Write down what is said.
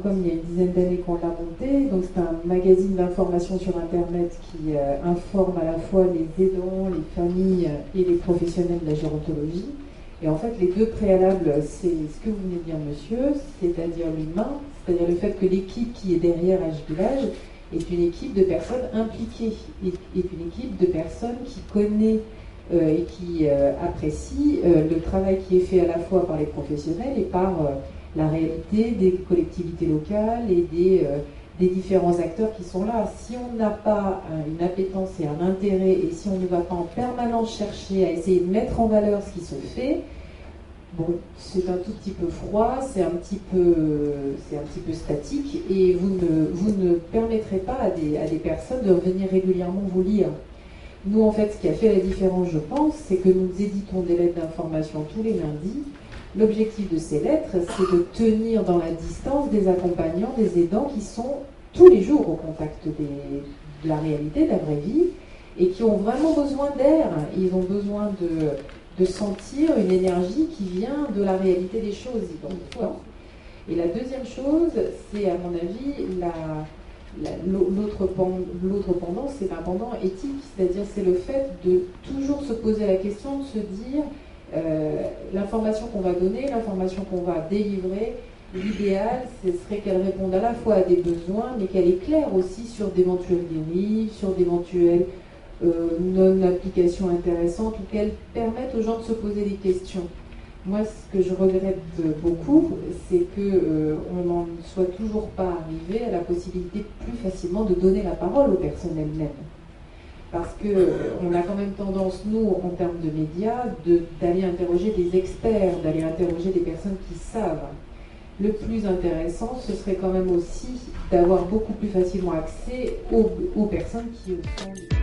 il y a une dizaine d'années qu'on l'a monté. Donc c'est un magazine d'information sur Internet qui informe à la fois les aidants, les familles et les professionnels de la gérontologie. Et en fait, les deux préalables, c'est ce que vous venez de dire, monsieur, c'est-à-dire l'humain, c'est-à-dire le fait que l'équipe qui est derrière H-Village est une équipe de personnes impliquées, est une équipe de personnes qui connaît et qui apprécie le travail qui est fait à la fois par les professionnels et par la réalité des collectivités locales et des différents acteurs qui sont là. Si on n'a pas une appétence et un intérêt, et si on ne va pas en permanence chercher à essayer de mettre en valeur ce qui se fait, bon, c'est un tout petit peu froid, c'est un petit peu statique, et vous ne permettrez pas à des personnes de venir régulièrement vous lire. Nous, en fait, ce qui a fait la différence, je pense, c'est que nous éditons des lettres d'information tous les lundis. L'objectif de ces lettres, c'est de tenir dans la distance des accompagnants, des aidants qui sont tous les jours au contact de la réalité, de la vraie vie, et qui ont vraiment besoin d'air. Ils ont besoin de sentir une énergie qui vient de la réalité des choses. Et la deuxième chose, c'est, à mon avis, l'autre pendant, c'est un pendant éthique, c'est-à-dire c'est le fait de toujours se poser la question, de se dire l'information qu'on va donner, l'information qu'on va délivrer, l'idéal, ce serait qu'elle réponde à la fois à des besoins, mais qu'elle éclaire aussi sur d'éventuelles dérives, sur d'éventuelles non-applications intéressantes, ou qu'elle permette aux gens de se poser des questions. Moi, ce que je regrette beaucoup, c'est qu'on n'en soit toujours pas arrivé à la possibilité plus facilement de donner la parole aux personnes elles-mêmes. Parce qu'on a quand même tendance, nous, en termes de médias, d'aller interroger des experts, d'aller interroger des personnes qui savent. Le plus intéressant, ce serait quand même aussi d'avoir beaucoup plus facilement accès aux personnes qui sont...